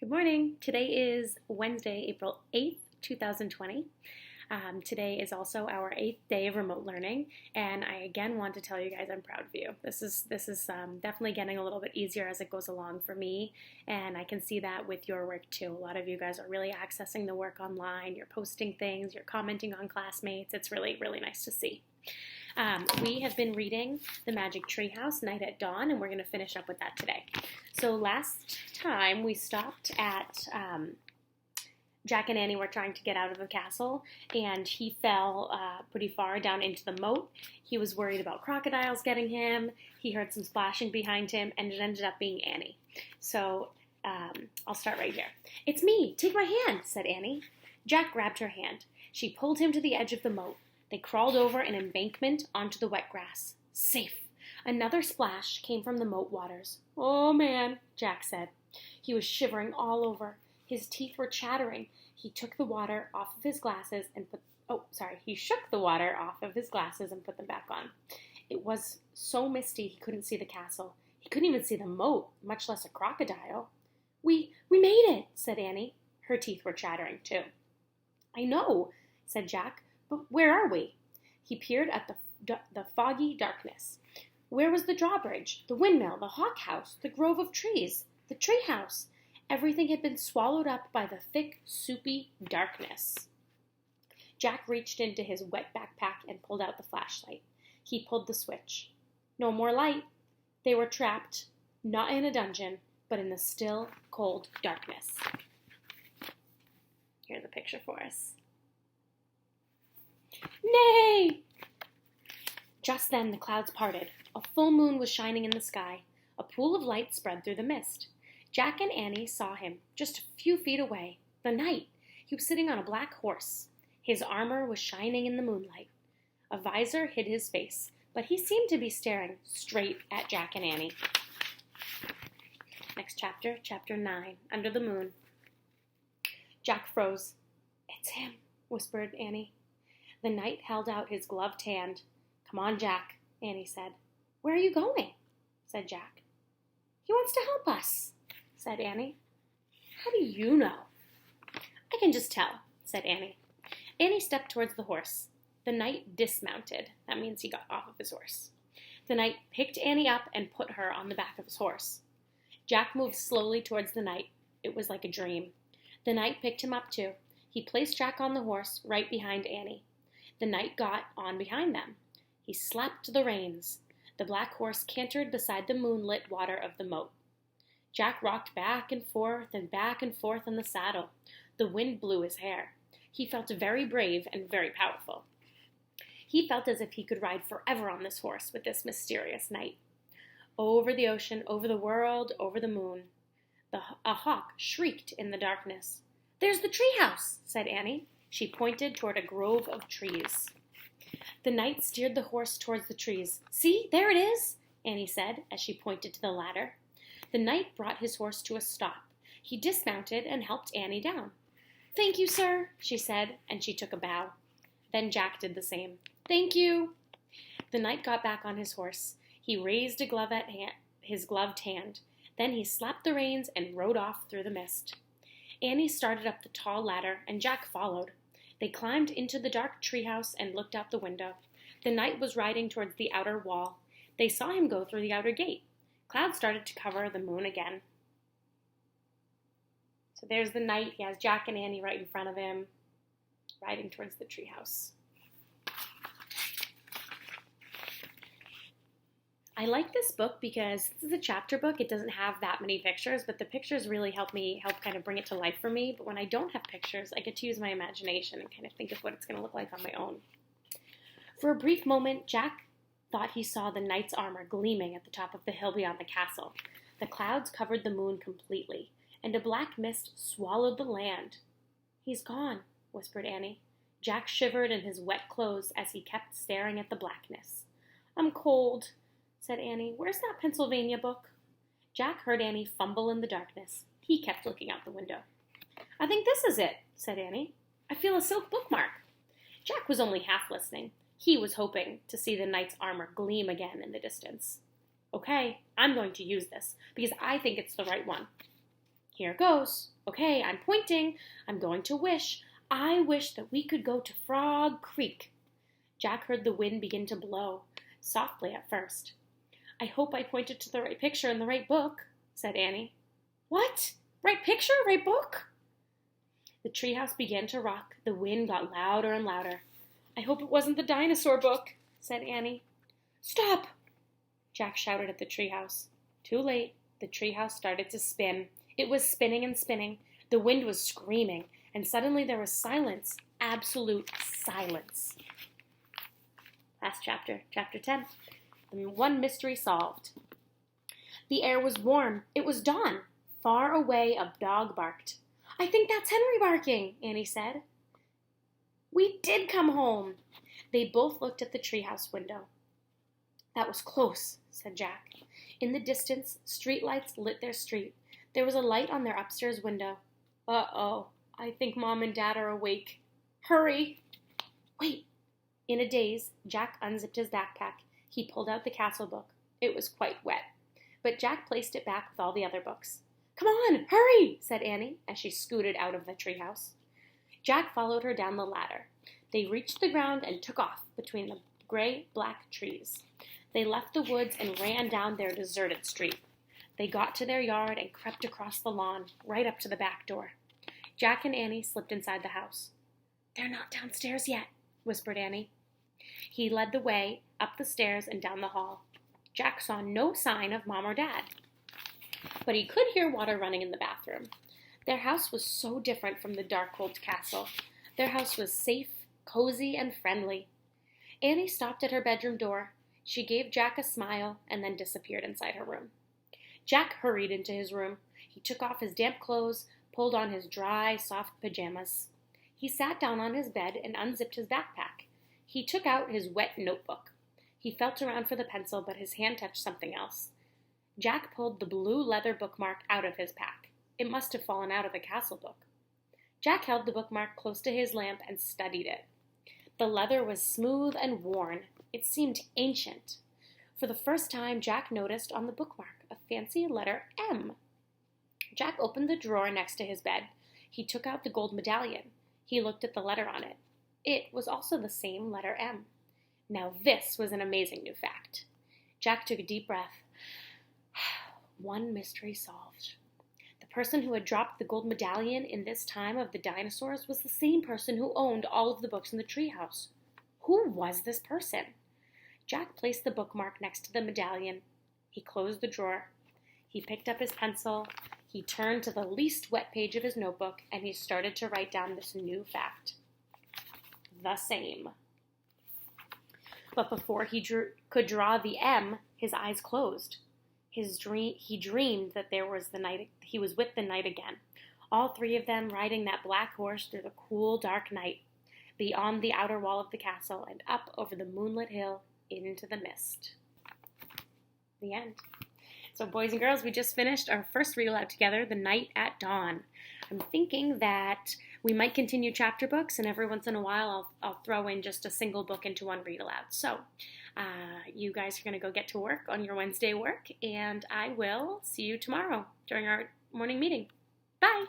Good morning. Today is Wednesday, April 8th, 2020. Today is also our 8th day of remote learning, and I again want to tell you guys I'm proud of you. This is definitely getting a little bit easier as it goes along for me, and I can see that with your work too. A lot of you guys are really accessing the work online. You're posting things, you're commenting on classmates. It's really, really nice to see. We have been reading The Magic Treehouse, Night at Dawn, and we're going to finish up with that today. So last time we stopped at Jack and Annie were trying to get out of the castle, and he fell pretty far down into the moat. He was worried about crocodiles getting him. He heard some splashing behind him, and it ended up being Annie. So I'll start right here. "It's me. Take my hand," said Annie. Jack grabbed her hand. She pulled him to the edge of the moat. They crawled over an embankment onto the wet grass. Safe. Another splash came from the moat waters. "Oh, man," Jack said. He was shivering all over. His teeth were chattering. He took the water off of his glasses and he shook the water off of his glasses and put them back on. It was so misty he couldn't see the castle. He couldn't even see the moat, much less a crocodile. We made it," said Annie. Her teeth were chattering too. "I know," said Jack. "But where are we?" He peered at the foggy darkness. Where was the drawbridge, the windmill, the hawk house, the grove of trees, the tree house? Everything had been swallowed up by the thick, soupy darkness. Jack reached into his wet backpack and pulled out the flashlight. He pulled the switch. No more light. They were trapped, not in a dungeon, but in the still, cold darkness. Here's a picture for us. Nay! Just then the clouds parted. A full moon was shining in the sky. A pool of light spread through the mist. Jack and Annie saw him just a few feet away. The knight. He was sitting on a black horse. His armor was shining in the moonlight. A visor hid his face, but he seemed to be staring straight at Jack and Annie. Next chapter, chapter 9, Under the Moon. Jack froze. "It's him," whispered Annie. The knight held out his gloved hand. "Come on, Jack," Annie said. "Where are you going?" said Jack. "He wants to help us," said Annie. "How do you know?" "I can just tell," said Annie. Annie stepped towards the horse. The knight dismounted. That means he got off of his horse. The knight picked Annie up and put her on the back of his horse. Jack moved slowly towards the knight. It was like a dream. The knight picked him up too. He placed Jack on the horse right behind Annie. The knight got on behind them. He slapped the reins. The black horse cantered beside the moonlit water of the moat. Jack rocked back and forth in the saddle. The wind blew his hair. He felt very brave and very powerful. He felt as if he could ride forever on this horse with this mysterious knight. Over the ocean, over the world, over the moon. A hawk shrieked in the darkness. "There's the treehouse," said Annie. She pointed toward a grove of trees. The knight steered the horse towards the trees. "See, there it is," Annie said as she pointed to the ladder. The knight brought his horse to a stop. He dismounted and helped Annie down. "Thank you, sir," she said, and she took a bow. Then Jack did the same. "Thank you." The knight got back on his horse. He raised his gloved hand. Then he slapped the reins and rode off through the mist. Annie started up the tall ladder, and Jack followed. They climbed into the dark treehouse and looked out the window. The knight was riding towards the outer wall. They saw him go through the outer gate. Clouds started to cover the moon again. So there's the knight. He has Jack and Annie right in front of him, riding towards the treehouse. I like this book because this is a chapter book. It doesn't have that many pictures, but the pictures really help kind of bring it to life for me. But when I don't have pictures, I get to use my imagination and kind of think of what it's going to look like on my own. For a brief moment, Jack thought he saw the knight's armor gleaming at the top of the hill beyond the castle. The clouds covered the moon completely, and a black mist swallowed the land. "He's gone," whispered Annie. Jack shivered in his wet clothes as he kept staring at the blackness. "I'm cold," said Annie. "Where's that Pennsylvania book?" Jack heard Annie fumble in the darkness. He kept looking out the window. "I think this is it," said Annie. "I feel a silk bookmark." Jack was only half listening. He was hoping to see the knight's armor gleam again in the distance. "Okay, I'm going to use this, because I think it's the right one." Here goes. Okay, I'm pointing. I'm going to wish. I wish that we could go to Frog Creek. Jack heard the wind begin to blow, softly at first. I hope I pointed to the right picture in the right book, said Annie. What? Right picture? Right book? The treehouse began to rock. The wind got louder and louder. I hope it wasn't the dinosaur book, said Annie. Stop! Jack shouted at the treehouse. Too late. The treehouse started to spin. It was spinning and spinning. The wind was screaming, and suddenly there was silence. Absolute silence. Last chapter, chapter 10. The one mystery solved. The air was warm. It was dawn. Far away, a dog barked. I think that's Henry barking, Annie said. We did come home. They both looked at the treehouse window. That was close, said Jack. In the distance, streetlights lit their street. There was a light on their upstairs window. Uh-oh, I think Mom and Dad are awake. Hurry! Wait! In a daze, Jack unzipped his backpack. He pulled out the castle book. It was quite wet, but Jack placed it back with all the other books. Come on, hurry, said Annie as she scooted out of the treehouse. Jack followed her down the ladder. They reached the ground and took off between the gray-black trees. They left the woods and ran down their deserted street. They got to their yard and crept across the lawn, right up to the back door. Jack and Annie slipped inside the house. They're not downstairs yet, whispered Annie. He led the way up the stairs and down the hall. Jack saw no sign of Mom or Dad, but he could hear water running in the bathroom. Their house was so different from the Darkhold castle. Their house was safe, cozy, and friendly. Annie stopped at her bedroom door. She gave Jack a smile and then disappeared inside her room. Jack hurried into his room. He took off his damp clothes, pulled on his dry, soft pajamas. He sat down on his bed and unzipped his backpack. He took out his wet notebook. He felt around for the pencil, but his hand touched something else. Jack pulled the blue leather bookmark out of his pack. It must have fallen out of the castle book. Jack held the bookmark close to his lamp and studied it. The leather was smooth and worn. It seemed ancient. For the first time, Jack noticed on the bookmark a fancy letter M. Jack opened the drawer next to his bed. He took out the gold medallion. He looked at the letter on it. It was also the same letter M. Now this was an amazing new fact. Jack took a deep breath. One mystery solved. The person who had dropped the gold medallion in this time of the dinosaurs was the same person who owned all of the books in the treehouse. Who was this person? Jack placed the bookmark next to the medallion. He closed the drawer. He picked up his pencil. He turned to the least wet page of his notebook, and he started to write down this new fact. The same. But before he could draw the M, his eyes closed. He dreamed that he was with the night again. All three of them riding that black horse through the cool, dark night, beyond the outer wall of the castle and up over the moonlit hill into the mist. The end. So boys and girls, we just finished our first read aloud together, The Night at Dawn. I'm thinking that we might continue chapter books, and every once in a while I'll throw in just a single book into one read aloud. So you guys are going to go get to work on your Wednesday work, and I will see you tomorrow during our morning meeting. Bye!